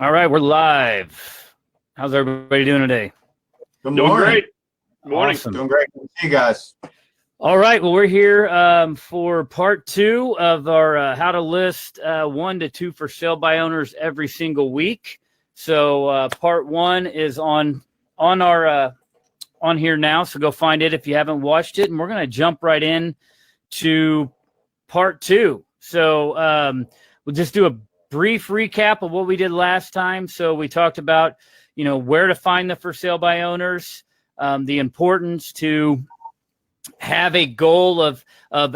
All right, we're live. How's everybody doing today? Good Doing morning. great. Morning. Awesome. Doing great. Good to see you guys. All right, well, we're here for part 2 of our how to list 1 to 2 for sale by owners every single week. So part 1 is on here now, so go find it if you haven't watched it, and we're going to jump right in to part 2. So we'll just do a brief recap of what we did last time. So we talked about, where to find the for sale by owners, the importance to have a goal of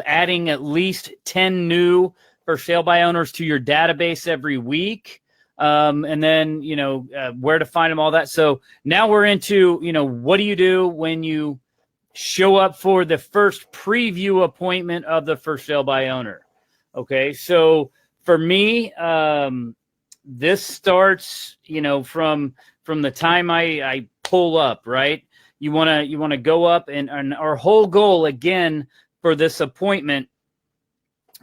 adding at least 10 new for sale by owners to your database every week. And then, where to find them, all that. So now we're into, what do you do when you show up for the first preview appointment of the for sale by owner? Okay. So for me, this starts, from the time I pull up, right? You want to go up, and our whole goal again for this appointment,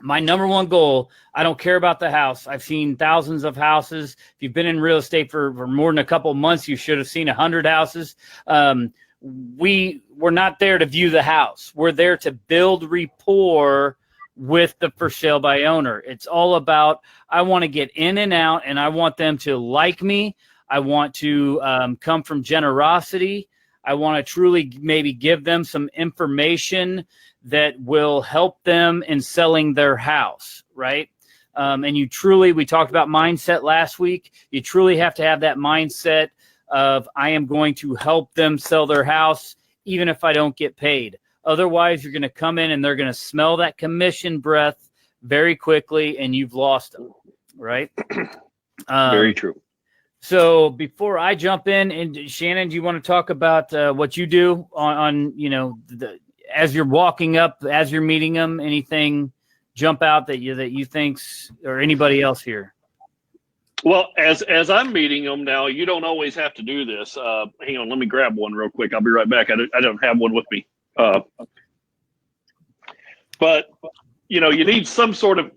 my number one goal, I don't care about the house. I've seen thousands of houses. If you've been in real estate for more than a couple of months, you should have seen 100 houses. We're not there to view the house. We're there to build rapport with the for sale by owner. It's all about, I want to get in and out, and I want them to like me. I want to come from generosity. I want to truly maybe give them some information that will help them in selling their house, right? And we talked about mindset last week. You truly have to have that mindset of, I am going to help them sell their house, even if I don't get paid. Otherwise, you're going to come in and they're going to smell that commission breath very quickly, and you've lost them, right? Very true. So before I jump in, and Shannon, do you want to talk about what you do on as you're walking up, as you're meeting them? Anything jump out that you think's, or anybody else here? Well, as I'm meeting them now, you don't always have to do this. Hang on, let me grab one real quick. I'll be right back. I don't have one with me. But you need some sort of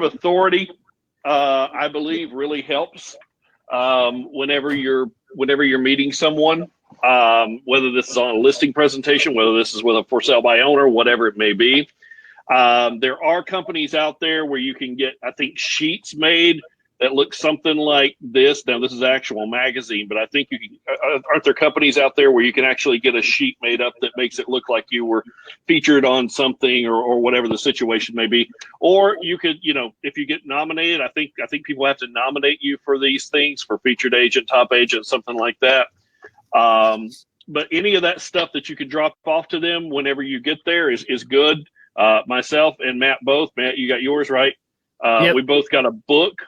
authority. I believe really helps whenever you're meeting someone, whether this is on a listing presentation, whether this is with a for sale by owner, whatever it may be. There are companies out there where you can get, I think, sheets made that look something like this. Now, this is actual magazine, but I think you can, aren't there companies out there where you can actually get a sheet made up that makes it look like you were featured on something or whatever the situation may be? Or you could, if you get nominated, I think people have to nominate you for these things, for featured agent, top agent, something like that. But any of that stuff that you can drop off to them whenever you get there is good. Myself and Matt both. Matt, you got yours, right? Yep. We both got a book.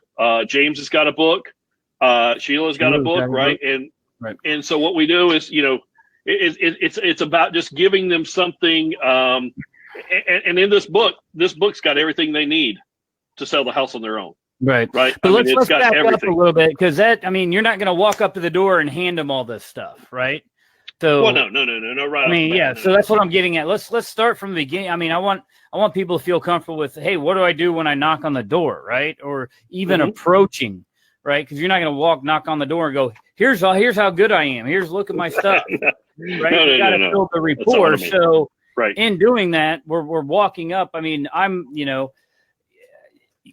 James has got a book. Sheila's got a book, right? And so what we do is, it's about just giving them something. And in this book's got everything they need to sell the house on their own. Right. But let's back up a little bit, because you're not going to walk up to the door and hand them all this stuff, right? So, well, no. Right. So that's what I'm getting at. Let's start from the beginning. I want people to feel comfortable with, hey, what do I do when I knock on the door, right? Or even approaching, right? Because you're not going to knock on the door and go, here's how good I am. Look at my stuff, right? You got to build the rapport. So, in doing that, we're walking up. I'm,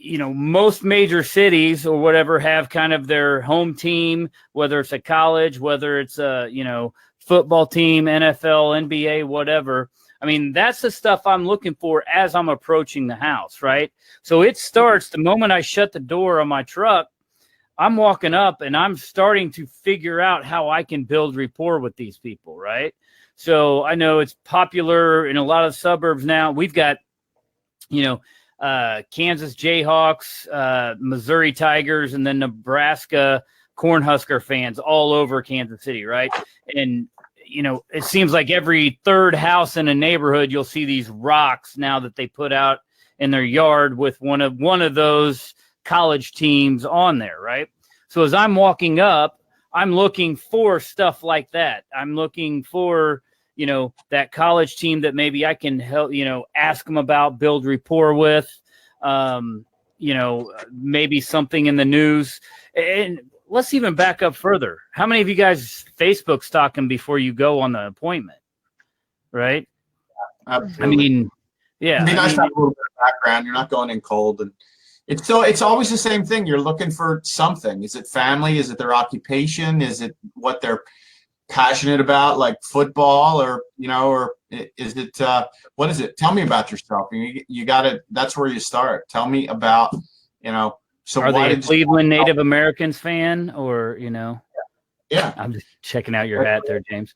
most major cities or whatever have kind of their home team, whether it's a college, whether it's a, football team, NFL, NBA, whatever. That's the stuff I'm looking for as I'm approaching the house, right? So it starts the moment I shut the door on my truck. I'm walking up and I'm starting to figure out how I can build rapport with these people, right? So I know it's popular in a lot of suburbs now. We've got, Kansas Jayhawks, Missouri Tigers, and then Nebraska Cornhusker fans all over Kansas City, right? And it seems like every third house in a neighborhood, you'll see these rocks now that they put out in their yard with one of those college teams on there, right? So as I'm walking up, I'm looking for stuff like that. I'm looking for, that college team that maybe I can help, ask them about, build rapport with, maybe something in the news. And let's even back up further. How many of you guys Facebook stalk them before you go on the appointment? Right. Absolutely. I mean, yeah. It'd be nice to have a little bit of background. You're not going in cold, and it's always the same thing. You're looking for something. Is it family? Is it their occupation? Is it what they're passionate about, like football, or is it what is it? Tell me about yourself. You got to. That's where you start. Tell me about So are they a Cleveland Native Americans fan, or Yeah, I'm just checking out your hat there, James.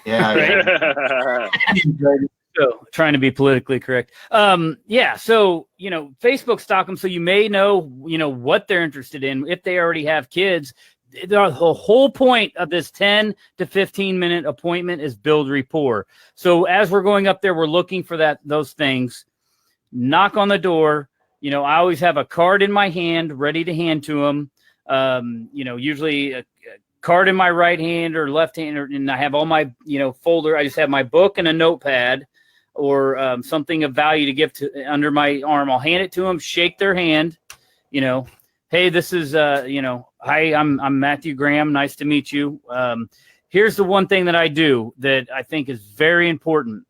Yeah. So trying to be politically correct. Yeah. So, Facebook stock them. So you may know, what they're interested in. If they already have kids, the whole point of this 10 to 15 minute appointment is build rapport. So as we're going up there, we're looking for those things. Knock on the door. I always have a card in my hand ready to hand to them. Usually a card in my right hand or left hand, and I have all my, folder. I just have my book and a notepad or something of value to give to under my arm. I'll hand it to them, shake their hand, hey, this is, hi, I'm Matthew Graham. Nice to meet you. Here's the one thing that I do that I think is very important.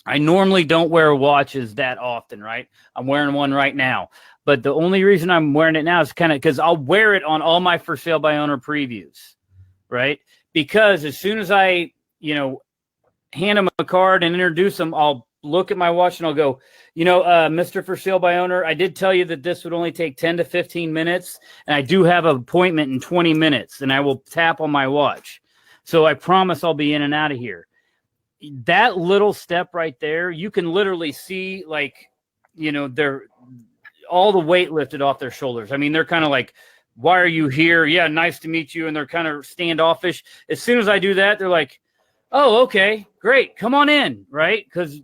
I normally don't wear watches that often, right? I'm wearing one right now. But the only reason I'm wearing it now is kind of because I'll wear it on all my for sale by owner previews, right? Because as soon as I, hand them a card and introduce them, I'll look at my watch and I'll go, Mr. For Sale by Owner, I did tell you that this would only take 10 to 15 minutes. And I do have an appointment in 20 minutes and I will tap on my watch. So I promise I'll be in and out of here. That little step right there, you can literally see they're all the weight lifted off their shoulders. I mean, they're kind of like, why are you here? Yeah, nice to meet you. And they're kind of standoffish. As soon as I do that, they're like, oh, okay, great. Come on in, right? Because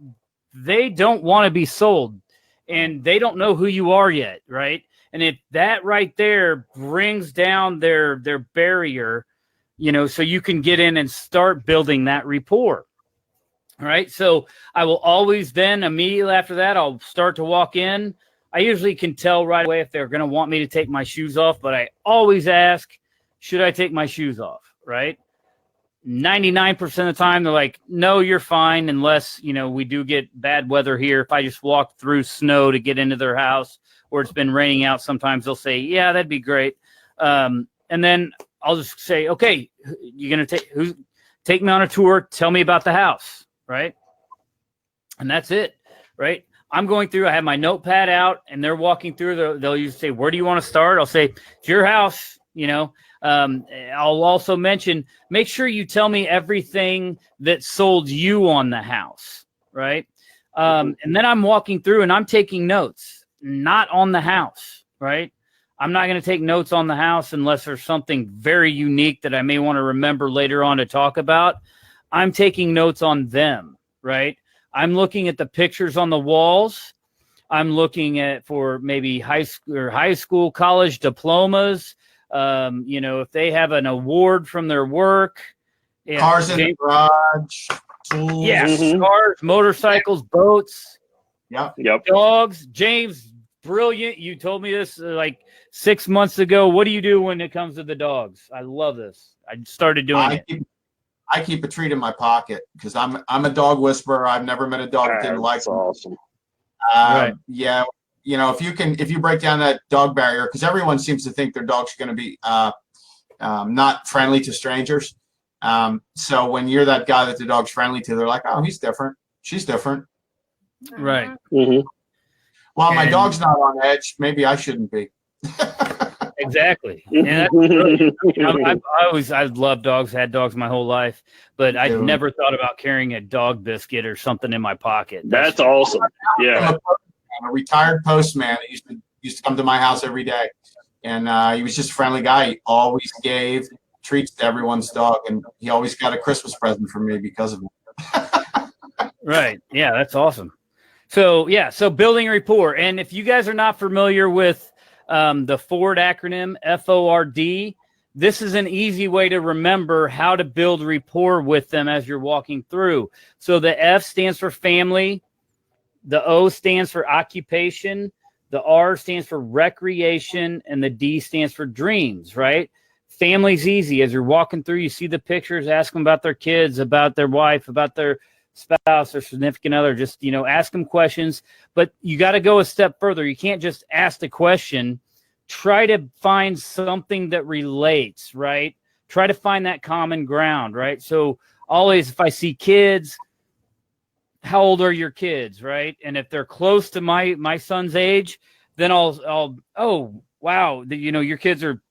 they don't want to be sold and they don't know who you are yet, right? And if that right there brings down their barrier, so you can get in and start building that rapport. All right. So I will always then immediately after that, I'll start to walk in. I usually can tell right away if they're going to want me to take my shoes off, but I always ask, should I take my shoes off? Right. 99% of the time, they're like, no, you're fine. Unless, we do get bad weather here. If I just walk through snow to get into their house or it's been raining out, sometimes they'll say, yeah, that'd be great. And then I'll just say, okay, you're going to take me on a tour. Tell me about the house. Right. And that's it. Right. I'm going through, I have my notepad out and they're walking through. They'll usually say, where do you want to start? I'll say, it's your house, I'll also mention, make sure you tell me everything that sold you on the house. Right. And then I'm walking through and I'm taking notes, not on the house. Right. I'm not going to take notes on the house unless there's something very unique that I may want to remember later on to talk about. I'm taking notes on them. Right. I'm looking at the pictures on the walls. I'm looking at for maybe high school, college diplomas. If they have an award from their work. Cars in the garage, tools. Yes, cars, motorcycles, boats. Yep. Dogs. James, brilliant. You told me this like 6 months ago. What do you do when it comes to the dogs? I love this. I started doing it. I keep a treat in my pocket because I'm a dog whisperer. I've never met a dog that didn't like them. Awesome. Right. Yeah. If you break down that dog barrier, because everyone seems to think their dog's going to be not friendly to strangers. So when you're that guy that the dog's friendly to, they're like, oh, he's different. She's different. Right. Mm-hmm. Well, my dog's not on edge. Maybe I shouldn't be. Exactly. And I've loved dogs, had dogs my whole life, but I've never thought about carrying a dog biscuit or something in my pocket. That's awesome. Yeah. I'm a retired postman that used to come to my house every day. And he was just a friendly guy. He always gave treats to everyone's dog. And he always got a Christmas present from me because of it. Right. Yeah, that's awesome. So building rapport. And if you guys are not familiar with the Ford acronym, FORD, this is an easy way to remember how to build rapport with them as you're walking through. So the F stands for family. The O stands for occupation. The R stands for recreation, and the D stands for dreams, right? Family's easy. As you're walking through, you see the pictures, ask them about their kids, about their wife, about their spouse or significant other. Just, ask them questions. But you got to go a step further. You can't just ask the question. Try to find something that relates, right? Try to find that common ground, right? So always, if I see kids, how old are your kids, right? And if they're close to my son's age, then I'll oh, wow, your kids are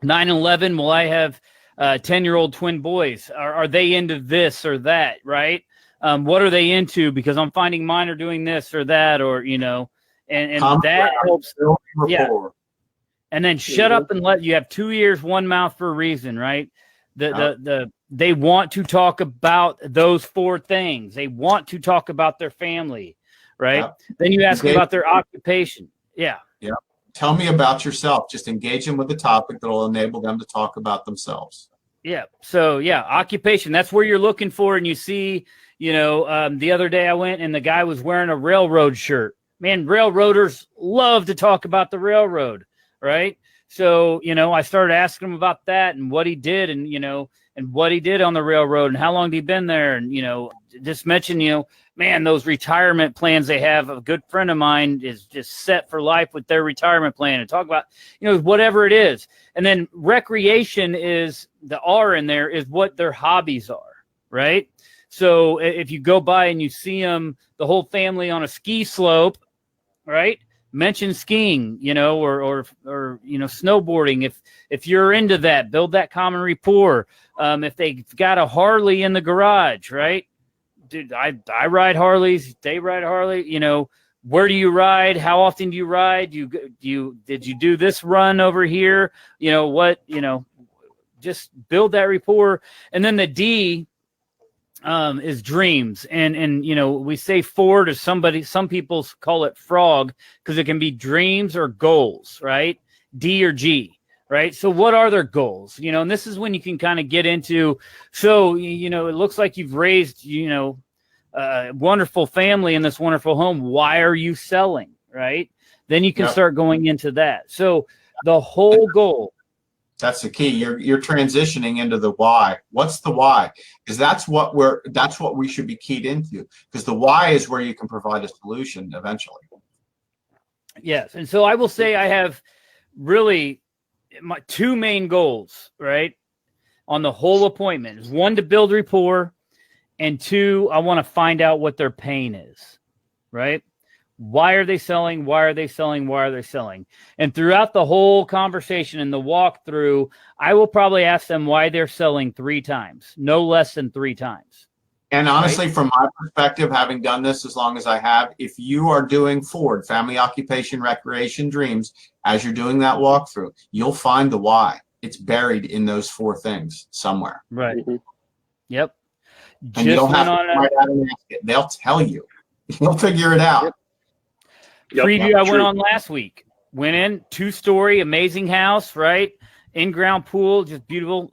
9 and 11. Well, I have 10-year-old twin boys. Are they into this or that, right? What are they into? Because I'm finding mine are doing this or that, or, and that helps. Yeah. And then shut up and you have 2 ears, one mouth for a reason, right? They want to talk about those 4 things. They want to talk about their family, right? Yep. Then you ask about their occupation. Yeah. Yeah. Tell me about yourself. Just engage them with the topic that will enable them to talk about themselves. Yeah. So occupation, that's where you're looking for. And you see, the other day I went and the guy was wearing a railroad shirt. Man, railroaders love to talk about the railroad, right? So, I started asking him about that and what he did and what he did on the railroad and how long he'd been there. And, just mention, man, those retirement plans they have. A good friend of mine is just set for life with their retirement plan, and talk about, whatever it is. And then recreation is the R in there is what their hobbies are, right? So if you go by and you see them, the whole family on a ski slope, right? Mention skiing, or snowboarding. If you're into that, build that common rapport. If they've got a Harley in the garage, right? Dude, I ride Harleys. They ride Harley. Where do you ride? How often do you ride? Did you do this run over here? Just build that rapport. And then the D is dreams. And we say 4 to somebody, some people call it frog because it can be dreams or goals, right? D or G, right? So what are their goals? And this is when you can kind of get into, so, it looks like you've raised, a wonderful family in this wonderful home. Why are you selling, right? Then you can start going into that. So the whole goal. That's the key. You're transitioning into the why. What's the why? Because that's what we should be keyed into. Because the why is where you can provide a solution eventually. Yes, and so I will say I have really my 2 main goals, right, on the whole appointment. Is 1, to build rapport, and 2, I want to find out what their pain is, right? Why are they selling? Why are they selling? Why are they selling? And throughout the whole conversation and the walkthrough, I will probably ask them why they're selling 3 times, no less than 3 times. And honestly, from my perspective, having done this as long as I have, if you are doing Ford, family, occupation, recreation, dreams, as you're doing that walkthrough, you'll find the why. It's buried in those 4 things somewhere. Right. Mm-hmm. Yep. And you don't have to write out and ask it. They'll tell you. You'll figure it out. Yep. Preview I went on last week. Went in, 2-story, amazing house, right? In-ground pool, just beautiful.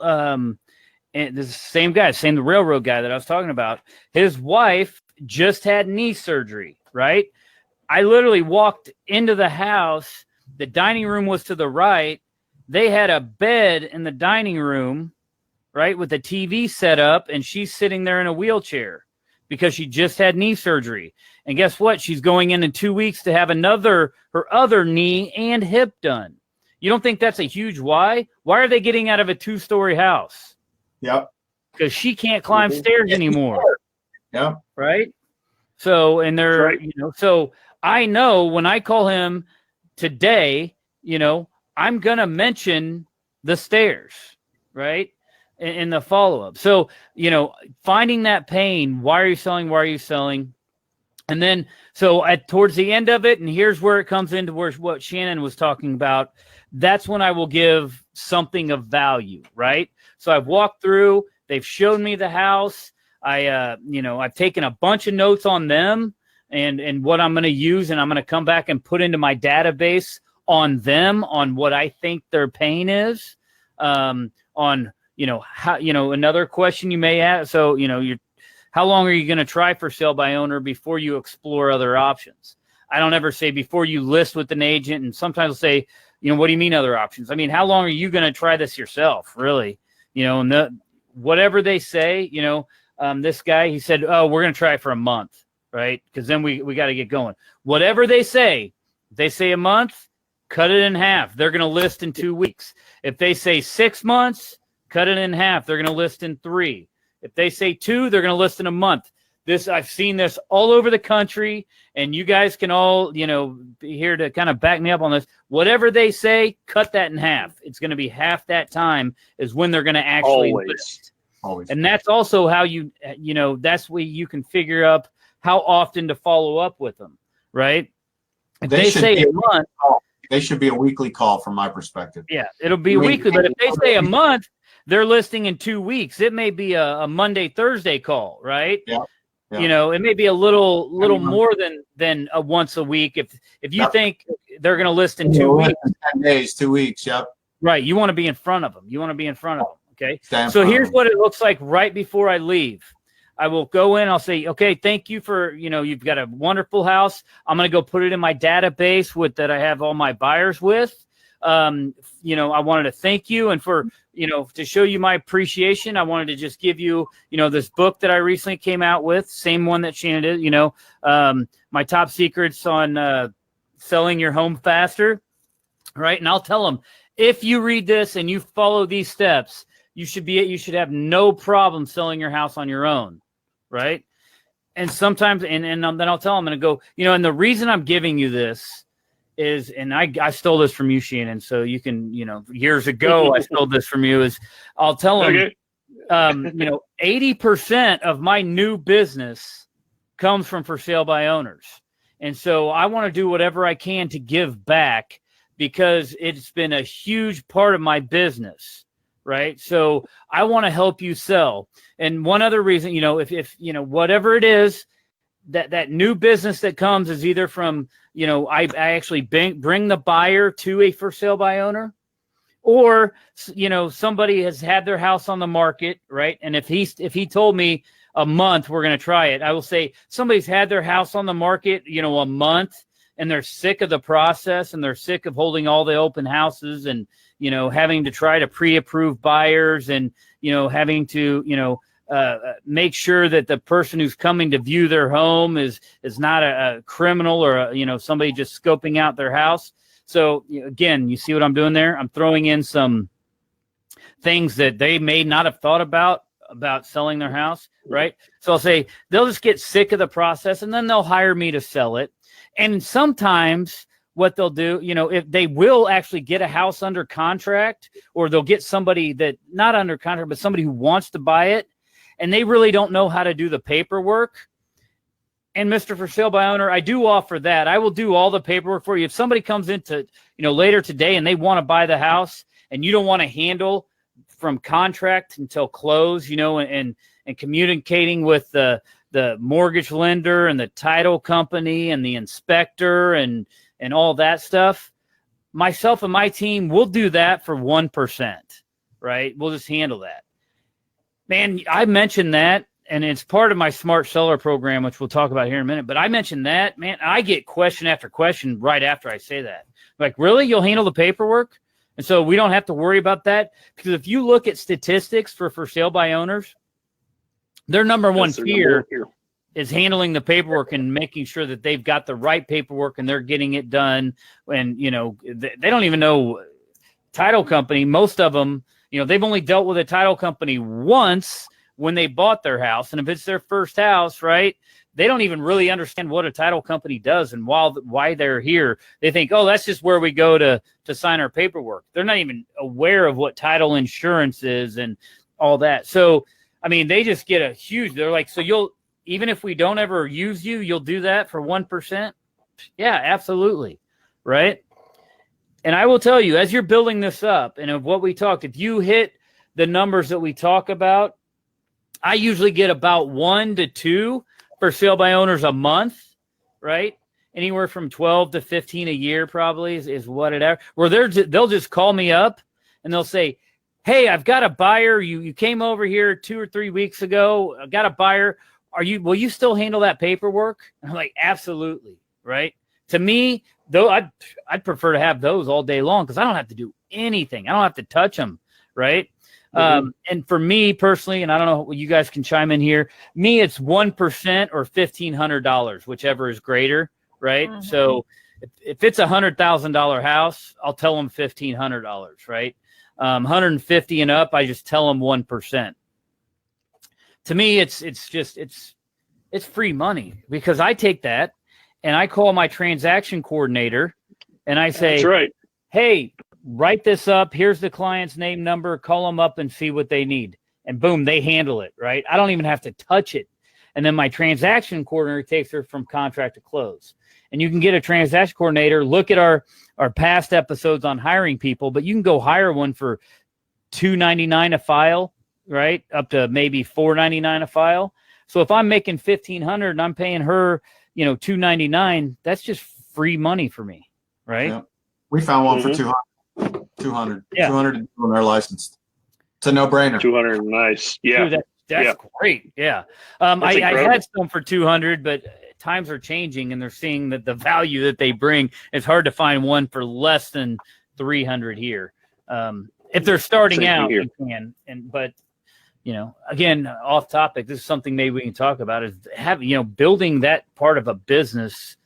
And this is the same guy, the railroad guy that I was talking about. His wife just had knee surgery, right? I literally walked into the house. The dining room was to the right. They had a bed in the dining room, right, with a TV set up, and she's sitting there in a wheelchair because she just had knee surgery. And guess what? She's going in 2 weeks to have her other knee and hip done. You don't think that's a huge why? Why are they getting out of a 2-story house? Yep. Because she can't climb stairs anymore. Yep. Right? So, and they're, right. So I know when I call him today, I'm going to mention the stairs, right? In the follow-up. So, finding that pain, why are you selling? Why are you selling? And then, so towards the end of it, and here's where it comes into what Shannon was talking about, that's when I will give something of value, right? So I've walked through, they've shown me the house. I've taken a bunch of notes on them and what I'm going to use, and I'm going to come back and put into my database on them, on what I think their pain is, on, how, another question you may have. So, how long are you going to try for sale by owner before you explore other options? I don't ever say before you list with an agent. And sometimes I'll say, what do you mean other options? I mean, how long are you going to try this yourself, really? And whatever they say, this guy, he said, oh, we're going to try it for a month, right? Because then we got to get going. Whatever they say, if they say a month, cut it in half. They're going to list in 2 weeks. If they say 6 months, cut it in half. They're going to list in 3. If they say 2, they're going to list in a month. I've seen this all over the country, and you guys can all, be here to kind of back me up on this. Whatever they say, cut that in half. It's going to be half that time is when they're going to actually list. Always. And that's also how that's where you can figure up how often to follow up with them, right? If they say a month, they should be a weekly call from my perspective. Yeah, it'll be weekly. But if they say a month, they're listing in 2 weeks. It may be a Monday, Thursday call, right? Yeah. Yeah. It may be a little more than a once a week. If you think they're going to list in 2 weeks, 10 days, 2 weeks. Yep. Right. You want to be in front of them. Okay. So here's what it looks like right before I leave. I will go in. I'll say, okay, thank you for, you've got a wonderful house. I'm going to go put it in my database that I have all my buyers with. I wanted to thank you, and for, to show you my appreciation, I wanted to just give you, this book that I recently came out with, same one that Shannon did, my top secrets on selling your home faster, right? And I'll tell them, if you read this and you follow these steps, you should have no problem selling your house on your own, right? And sometimes, and then I'll tell them, and go, and the reason I'm giving you this is, and I stole this from you, Shannon, so you can, years ago, I stole this from you, is I'll tell them, Okay. 80% of my new business comes from for sale by owners. And so I want to do whatever I can to give back, because it's been a huge part of my business, right? So I want to help you sell. And one other reason, if whatever it is, that new business that comes is either from, I actually bring the buyer to a for sale by owner, or, somebody has had their house on the market, right? And if he told me a month, we're going to try it, I will say somebody's had their house on the market, a month, and they're sick of the process, and they're sick of holding all the open houses, and, having to try to pre-approve buyers, and, having to, make sure that the person who's coming to view their home is not a criminal or somebody just scoping out their house. So again, you see what I'm doing there? I'm throwing in some things that they may not have thought about selling their house, right? So I'll say they'll just get sick of the process, and then they'll hire me to sell it. And sometimes what they'll do, if they will actually get a house under contract, or they'll get somebody that not under contract, but somebody who wants to buy it, and they really don't know how to do the paperwork. And Mr. For Sale by Owner, I do offer that. I will do all the paperwork for you. If somebody comes into, later today and they want to buy the house, and you don't want to handle from contract until close, and communicating with the mortgage lender and the title company and the inspector and all that stuff, myself and my team will do that for 1%, right? We'll just handle that. Man, I mentioned that, and it's part of my Smart Seller program, which we'll talk about here in a minute. But I mentioned that, man, I get question after question right after I say that. Like, really? You'll handle the paperwork? And so we don't have to worry about that? Because if you look at statistics for sale by owners, their number one fear is handling the paperwork and making sure that they've got the right paperwork and they're getting it done. And, they don't even know title company. Most of them, they've only dealt with a title company once when they bought their house. And if it's their first house, right, they don't even really understand what a title company does and why they're here. They think, oh, that's just where we go to sign our paperwork. They're not even aware of what title insurance is and all that. So, I mean, they just get they're like, so even if we don't ever use you, you'll do that for 1%? Yeah, absolutely. Right. And I will tell you, as you're building this up, and of what we talked, if you hit the numbers that we talk about, I usually get about 1 to 2 for sale by owners a month, right? Anywhere from 12 to 15 a year probably is what it is. Where they'll just call me up and they'll say, hey, I've got a buyer. You came over here 2 or 3 weeks ago. I've got a buyer. Will you still handle that paperwork? And I'm like, absolutely, right? to me, though, I'd prefer to have those all day long because I don't have to do anything. I don't have to touch them, right? And for me personally, and I don't know, you guys can chime in here. Me, it's 1% or $1,500, whichever is greater, right? So if it's $100,000 house, I'll tell them $1,500, right? 150 and up, I just tell them 1%. To me, it's free money because I take that and I call my transaction coordinator and I say, That's right. Hey, write this up. Here's the client's name, number, call them up and see what they need. And boom, they handle it, right? I don't even have to touch it. And then my transaction coordinator takes her from contract to close. And you can get a transaction coordinator, look at our past episodes on hiring people, but you can go hire one for $2.99 a file, right? Up to maybe $4.99 a file. So if I'm making $1,500 and I'm paying her, $2.99, that's just free money for me, right? Yeah. We found one for 200. Yeah. 200 when they're licensed. It's a no-brainer. 200, nice. Yeah. Dude, that's great. Yeah. I had some for 200, but times are changing and they're seeing that the value that they bring, it's hard to find one for less than 300 here. If they're starting out, you can. But again, off topic, this is something maybe we can talk about is building that part of a business.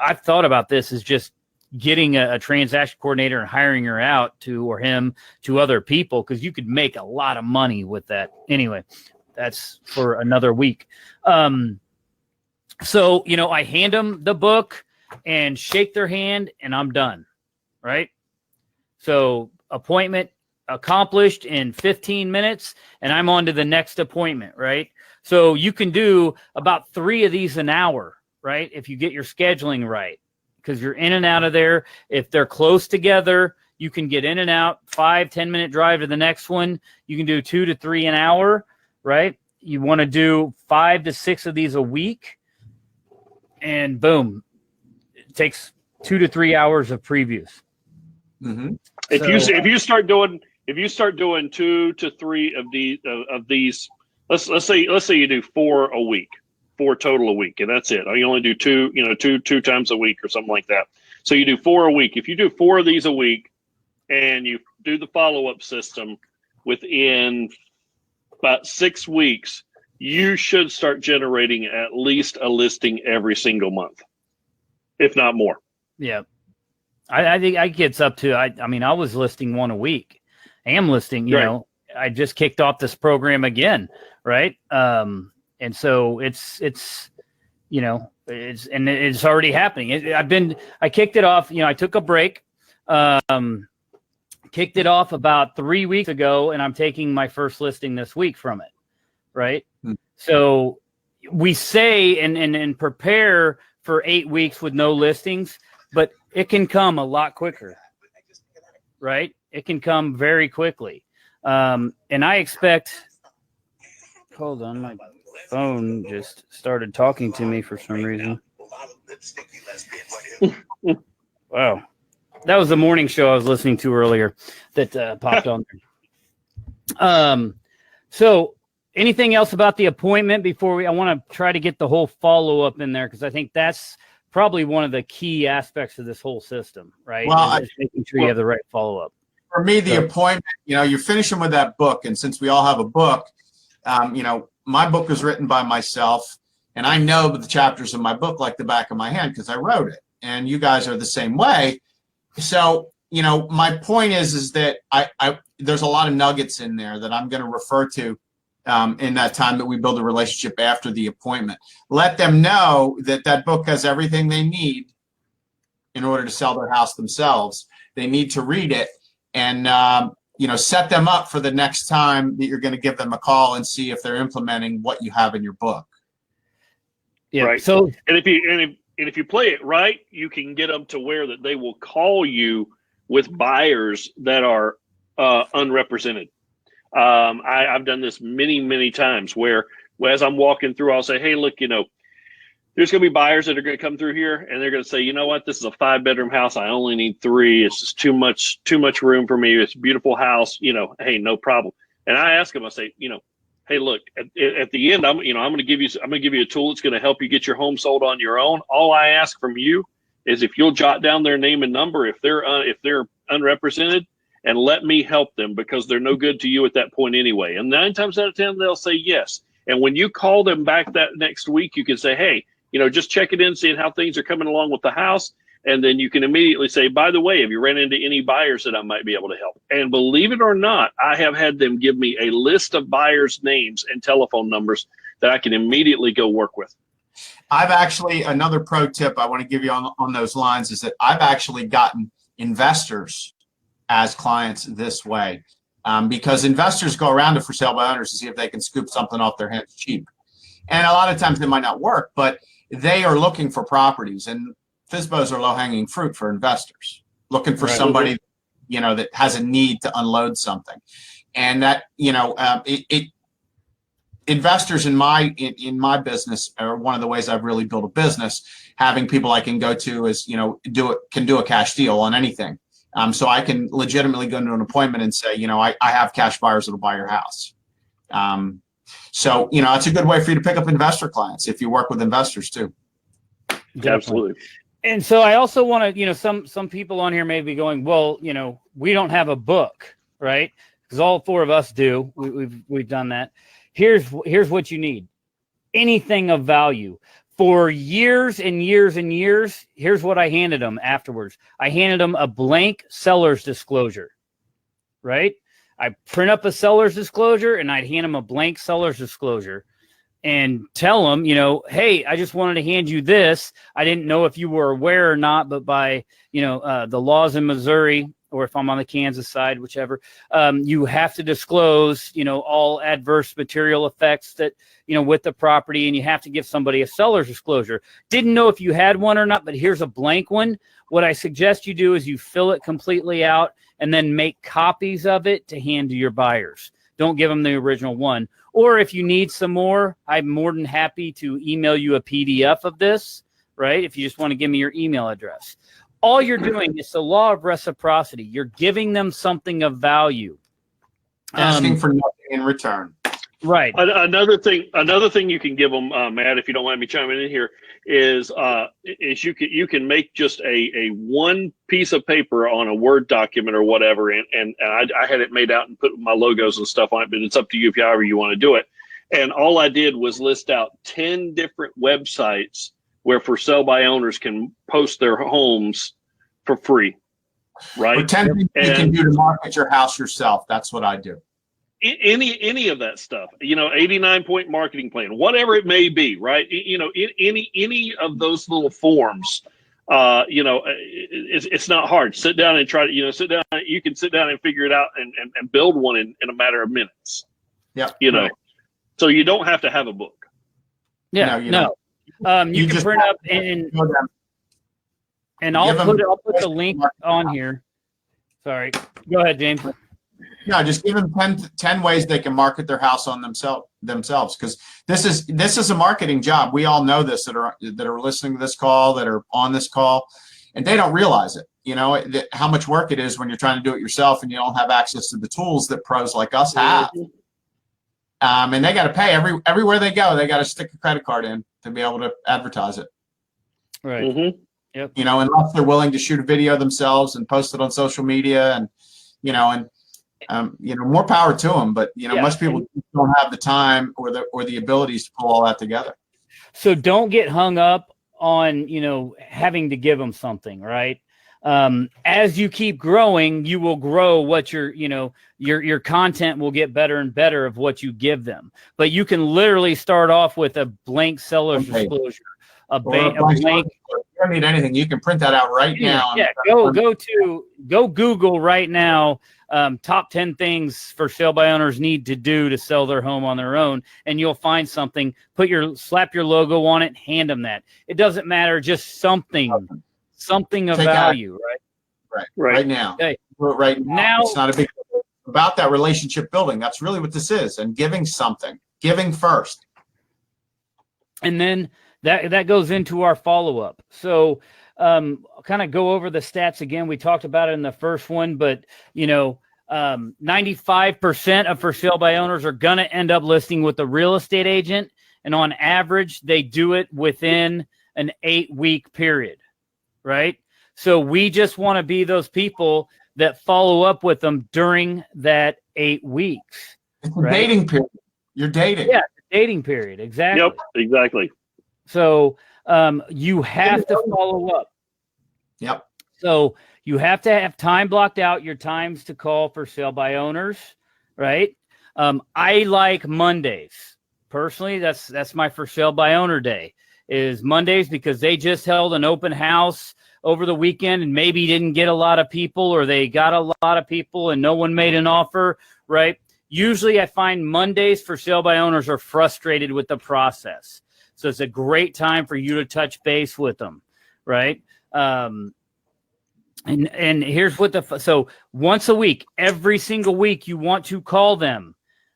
I've thought about this as just getting a transaction coordinator and hiring her out to other people, because you could make a lot of money with that. Anyway, that's for another week. So, I hand them the book and shake their hand and I'm done. Right. So appointment accomplished in 15 minutes and I'm on to the next appointment. Right. So you can do about 3 of these an hour, right? If you get your scheduling right. Because you're in and out of there. If they're close together, you can get in and out. 5-10 minute drive to the next one. You can do 2 to 3 an hour, right? You want to do 5 to 6 of these a week, and boom, it takes 2 to 3 hours of previews. Mm-hmm. If you start doing 2 to 3 of these, let's say you do 4 a week. 4 total a week, and that's it. You only do 2 times a week or something like that. So you do 4 a week. If you do 4 of these a week and you do the follow-up system within about 6 weeks, you should start generating at least a listing every single month, if not more. Yeah. I think I gets up to, I was listing 1 a week. I am listing, I just kicked off this program again. Right. And so it's already happening. I kicked it off, I took a break, kicked it off about 3 weeks ago, and I'm taking my first listing this week from it. Right. So we say and prepare for 8 weeks with no listings, but it can come a lot quicker. Right. It can come very quickly. And I expect, hold on, my phone just started talking to me for some reason. Wow. That was the morning show I was listening to earlier that popped on there. So anything else about the appointment before I want to try to get the whole follow-up in there, because I think that's probably one of the key aspects of this whole system, right? Well, making sure you have the right follow-up. For me, the appointment, you're finishing with that book, and since we all have a book, my book was written by myself, and I know the chapters of my book like the back of my hand because I wrote it, and you guys are the same way. So, my point is that I there's a lot of nuggets in there that I'm going to refer to in that time that we build a relationship after the appointment. Let them know that book has everything they need in order to sell their house themselves. They need to read it and, set them up for the next time that you're going to give them a call and see if they're implementing what you have in your book. Yeah. Right. So, and if you play it right, you can get them to where that they will call you with buyers that are unrepresented. I've done this many, many times where as I'm walking through, I'll say, hey, look, there's going to be buyers that are going to come through here and they're going to say, you know what, this is a 5-bedroom house. I only need 3. It's just too much room for me. It's a beautiful house. Hey, no problem. And I ask them, I say, hey, look, at the end, I'm going to give you a tool that's going to help you get your home sold on your own. All I ask from you is if you'll jot down their name and number if they're unrepresented, and let me help them, because they're no good to you at that point anyway. And 9 times out of 10, they'll say yes. And when you call them back that next week, you can say, hey, just checking in, seeing how things are coming along with the house. And then you can immediately say, by the way, have you ran into any buyers that I might be able to help? And believe it or not, I have had them give me a list of buyers' names and telephone numbers that I can immediately go work with. I've actually, another pro tip I want to give you on those lines is that I've actually gotten investors as clients this way, because investors go around to for sale by owners to see if they can scoop something off their hands cheap. And a lot of times it might not work, but they are looking for properties, and FSBOs are low-hanging fruit for investors looking for somebody, that has a need to unload something. And that, investors in my business are one of the ways I've really built a business. Having people I can go to is, can do a cash deal on anything. So I can legitimately go into an appointment and say, I have cash buyers that'll buy your house. So, it's a good way for you to pick up investor clients if you work with investors too. Definitely. Absolutely. And so I also want to, some people on here may be going, well, we don't have a book, right? Because all 4 of us do. We've done that. Here's what you need. Anything of value. For years and years and years, here's what I handed them afterwards. I handed them a blank seller's disclosure, right? I print up a seller's disclosure and I'd hand them a blank seller's disclosure and tell them, hey, I just wanted to hand you this. I didn't know if you were aware or not, but by, the laws in Missouri, or if I'm on the Kansas side, whichever, you have to disclose, all adverse material effects that, with the property, and you have to give somebody a seller's disclosure. Didn't know if you had one or not, but here's a blank one. What I suggest you do is you fill it completely out and then make copies of it to hand to your buyers. Don't give them the original one. Or if you need some more, I'm more than happy to email you a PDF of this, right? If you just want to give me your email address. All you're doing is the law of reciprocity. You're giving them something of value. Asking for nothing in return. Right. Another thing you can give them, Matt, if you don't mind me chiming in here, is you can make just a one piece of paper on a Word document or whatever, and I had it made out and put my logos and stuff on it, but it's up to you if however you want to do it. And all I did was list out 10 different websites where for sale by owners can post their homes for free, right? Or 10 things you can do to market your house yourself. That's what I do. Any of that stuff, 89-point marketing plan, whatever it may be, right? Any of those little forms, it's not hard. Sit down and try to, you can sit down and figure it out and build one in a matter of minutes. Yeah. Right. So you don't have to have a book. Yeah, no. You can print up and I'll put the link on here. Sorry. Go ahead, James. No, just give them 10 ways they can market their house on themselves, because this is a marketing job. We all know this that are listening to this call, that are on this call, and they don't realize it. How much work it is when you're trying to do it yourself and you don't have access to the tools that pros like us have. And they got to pay everywhere they go. They got to stick a credit card in to be able to advertise it. Right. Mm-hmm. Yep. Unless they're willing to shoot a video themselves and post it on social media, and more power to them. But most people don't have the time or the abilities to pull all that together. So don't get hung up on having to give them something, right? As you keep growing, you will grow what your content will get better and better of what you give them. But you can literally start off with a blank seller's disclosure, a blank. You don't need anything. You can print that out right now. Yeah, go Google right now. Top 10 things for sale by owners need to do to sell their home on their own, and you'll find something. Slap your logo on it, hand them that. It doesn't matter, just something of value, right now. Okay. Right now, it's not a big about that relationship building. That's really what this is, and giving first. And then that goes into our follow-up. So kind of go over the stats again. We talked about it in the first one, but 95% of for sale by owners are going to end up listing with a real estate agent. And on average, they do it within an 8-week period, right? So we just want to be those people that follow up with them during that 8 weeks. It's a dating period. You're dating. Yeah, dating period. Exactly. Yep, exactly. So you have to follow up. Yep. So you have to have time blocked out, your times to call for sale by owners, right? I like Mondays. Personally, that's my for sale by owner day is Mondays, because they just held an open house over the weekend and maybe didn't get a lot of people, or they got a lot of people and no one made an offer, right? Usually I find Mondays for sale by owners are frustrated with the process. So it's a great time for you to touch base with them, right? And here's what so once a week, every single week, you want to call them,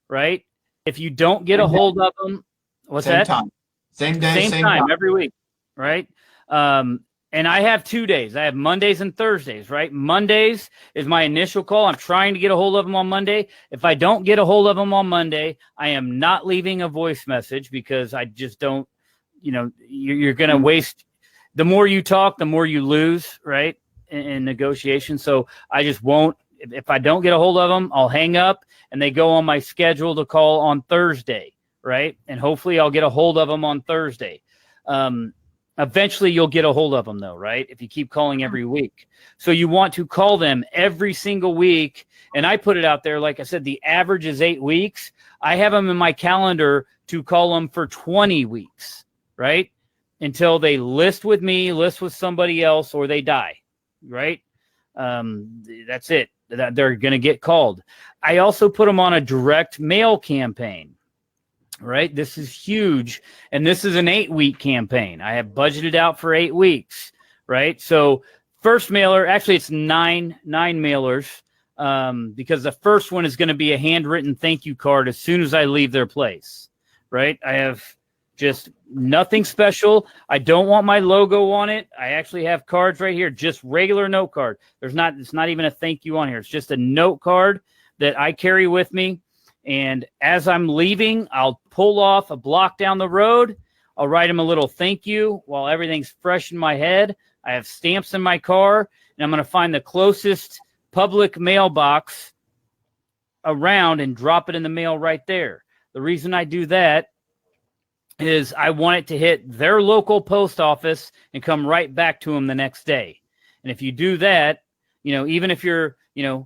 right? If you don't get a hold of them, what's Same that? time. Same day, Same time every week, right? And I have 2 days. I have Mondays and Thursdays, right? Mondays is my initial call. I'm trying to get a hold of them on Monday. If I don't get a hold of them on Monday, I am not leaving a voice message, because I just don't, you're going to waste. The more you talk, the more you lose, right? In negotiation. So I just won't. If I don't get a hold of them, I'll hang up, and they go on my schedule to call on Thursday, right? And hopefully I'll get a hold of them on Thursday. Eventually you'll get a hold of them though, right? If you keep calling every week. So you want to call them every single week. And I put it out there, like I said, the average is 8 weeks. I have them in my calendar to call them for 20 weeks, right? Until they list with me, list with somebody else, or they die, right? That's it. They're going to get called. I also put them on a direct mail campaign. Right. This is huge. And this is an 8-week campaign. I have budgeted out for 8 weeks. Right. So first mailer, actually it's nine mailers, because the first one is going to be a handwritten thank you card as soon as I leave their place. Right. I have just nothing special. I don't want my logo on it. I actually have cards right here, just regular note card. It's not even a thank you on here. It's just a note card that I carry with me. And as I'm leaving, I'll pull off a block down the road. I'll write them a little thank you while everything's fresh in my head. I have stamps in my car, and I'm going to find the closest public mailbox around and drop it in the mail right there. The reason I do that is I want it to hit their local post office and come right back to them the next day. And if you do that, even if you're,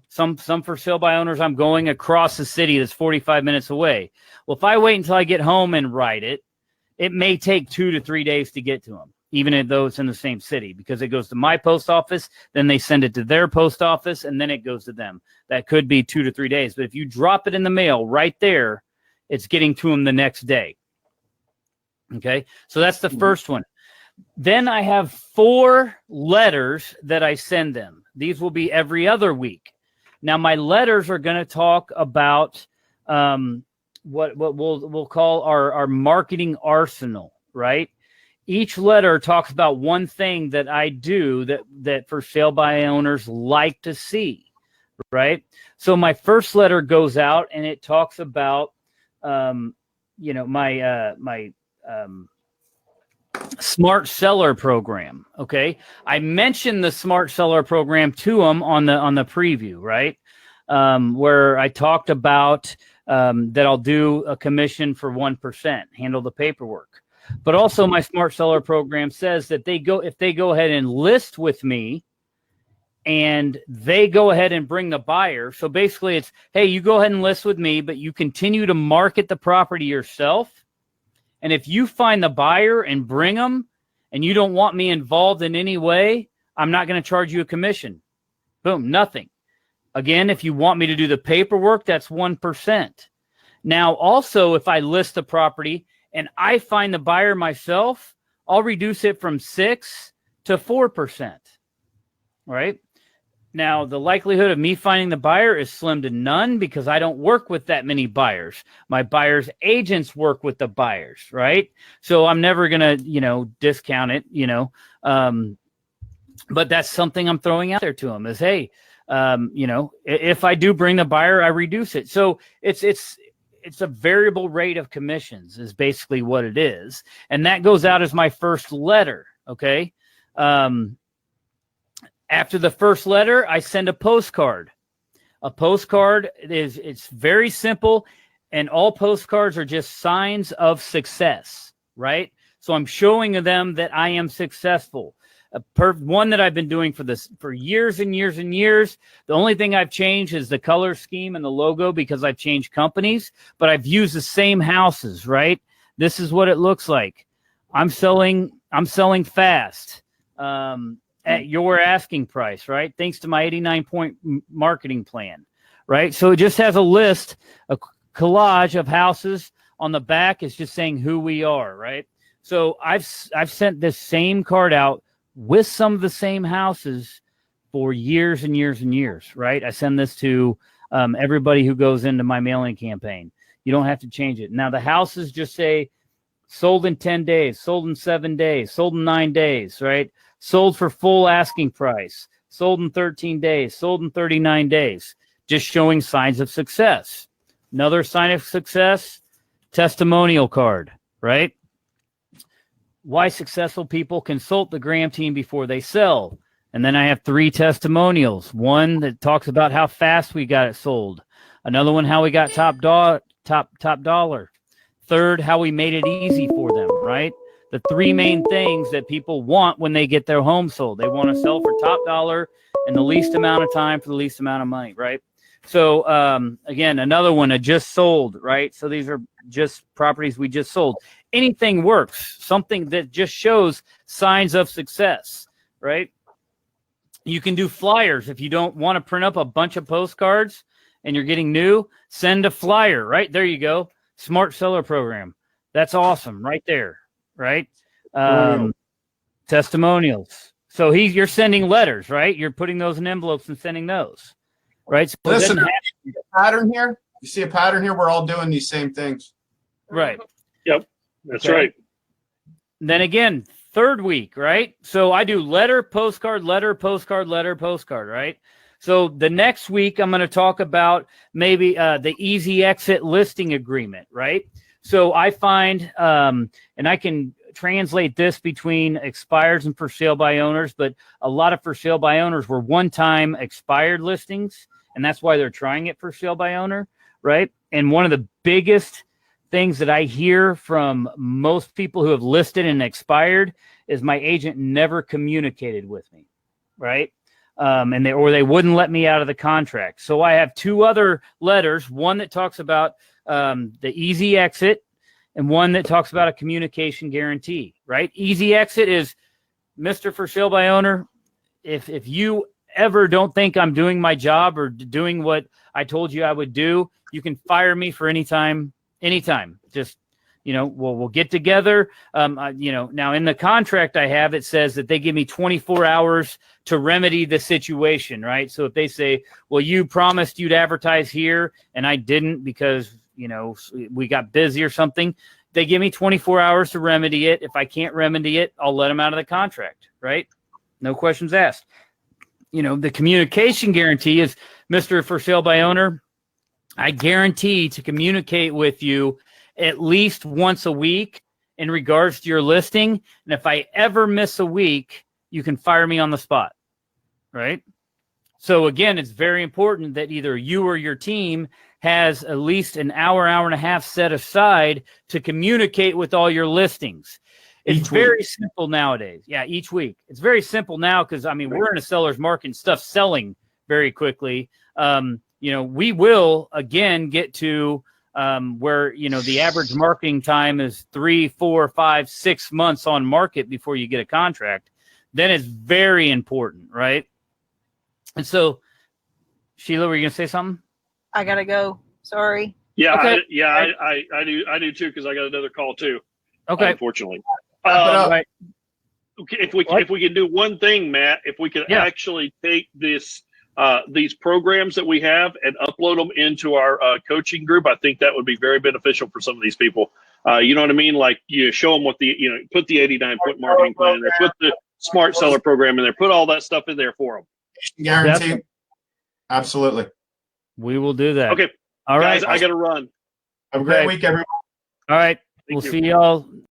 some for sale by owners, I'm going across the city that's 45 minutes away. Well, if I wait until I get home and write it, it may take 2 to 3 days to get to them, even though it's in the same city, because it goes to my post office, then they send it to their post office, and then it goes to them. That could be 2 to 3 days. But if you drop it in the mail right there, it's getting to them the next day. Okay, so that's the first one. Then I have 4 letters that I send them. These will be every other week. Now, my letters are going to talk about what we'll call our marketing arsenal, right? Each letter talks about one thing that I do that for sale by owners like to see, right? So my first letter goes out and it talks about, my Smart Seller Program. Okay, I mentioned the Smart Seller Program to them on the preview, right? Where I talked about that I'll do a commission for 1%, handle the paperwork. But also my Smart Seller Program says that if they go ahead and list with me and they go ahead and bring the buyer. So basically it's, hey, you go ahead and list with me, but you continue to market the property yourself. And if you find the buyer and bring them and you don't want me involved in any way, I'm not going to charge you a commission. Boom, nothing. Again, if you want me to do the paperwork, that's 1%. Now, also, if I list the property and I find the buyer myself, I'll reduce it from 6 to 4%. Right? Now, the likelihood of me finding the buyer is slim to none because I don't work with that many buyers. My buyer's agents work with the buyers, right? So I'm never going to, discount it, But that's something I'm throwing out there to them is, hey, you know, if I do bring the buyer, I reduce it. So it's a variable rate of commissions is basically what it is. And that goes out as my first letter. Okay. After the first letter, I send a postcard. A postcard it's very simple, and all postcards are just signs of success, right? So I'm showing them that I am successful. One that I've been doing for years and years and years. The only thing I've changed is the color scheme and the logo because I've changed companies, but I've used the same houses, right? This is what it looks like. I'm selling fast. At your asking price, right? Thanks to my 89-point marketing plan, right? So it just has a list, a collage of houses. On the back is just saying who we are, right? So I've sent this same card out with some of the same houses for years and years and years, right? I send this to everybody who goes into my mailing campaign. You don't have to change it. Now the houses just say sold in 10 days, sold in 7 days, sold in 9 days, right? Sold for full asking price, sold in 13 days, sold in 39 days, just showing signs of success. Another sign of success, testimonial card, right? Why successful people consult the Graham team before they sell. And then I have 3 testimonials. One that talks about how fast we got it sold. Another one, how we got top dollar. Third, how we made it easy for them, right? The 3 main things that people want when they get their home sold. They want to sell for top dollar in the least amount of time for the least amount of money, right? So, again, another one, I just sold, right? So these are just properties we just sold. Anything works, something that just shows signs of success, right? You can do flyers. If you don't want to print up a bunch of postcards and you're getting new, send a flyer, right? There you go. Smart Seller Program. That's awesome right there. Right? Testimonials. So you're sending letters, right? You're putting those in envelopes and sending those, right? So listen, you see a pattern here? You see a pattern here? We're all doing these same things. Right. Yep. That's right. Then again, third week, right? So I do letter, postcard, letter, postcard, letter, postcard, right? So the next week, I'm going to talk about maybe the easy exit listing agreement, right? So I find, and I can translate this between expireds and for sale by owners, but a lot of for sale by owners were one-time expired listings, and that's why they're trying it for sale by owner, right? And one of the biggest things that I hear from most people who have listed and expired is my agent never communicated with me, right? And they wouldn't let me out of the contract. So I have 2 other letters, one that talks about the easy exit, and one that talks about a communication guarantee, right? Easy exit is, Mr. For Sale by Owner, if you ever don't think I'm doing my job or doing what I told you I would do, you can fire me for anytime. Just, you know, we'll get together. You know, now in the contract I have, it says that they give me 24 hours to remedy the situation, right? So if they say, well, you promised you'd advertise here and I didn't because, you know, we got busy or something, they give me 24 hours to remedy it. If I can't remedy it, I'll let them out of the contract, right? No questions asked. You know, the communication guarantee is, Mr. For Sale by Owner, I guarantee to communicate with you at least once a week in regards to your listing. And if I ever miss a week, you can fire me on the spot, right? So again, it's very important that either you or your team has at least an hour, hour and a half set aside to communicate with all your listings. It's very simple nowadays. Yeah, each week. It's very simple now because, I mean, we're in a seller's market and stuff selling very quickly. You know, we will, again, get to where, you know, the average marketing time is 3, 4, 5, 6 months on market before you get a contract. Then it's very important, right? And so, Sheila, were you going to say something? I got to go. Sorry. Yeah, okay. I do too, because I got another call too. Okay. Unfortunately. Right. Okay, if we can do one thing, Matt, if we could actually take these programs that we have and upload them into our coaching group, I think that would be very beneficial for some of these people. You know what I mean? Like, you show them what put the 89-point marketing plan in there, put the smart seller program in there. Put all that stuff in there for them. Guarantee. Definitely. Absolutely. We will do that. Okay, All right. guys, I got to run. Have a great Okay. week, everyone. All right. Thank We'll you. see y'all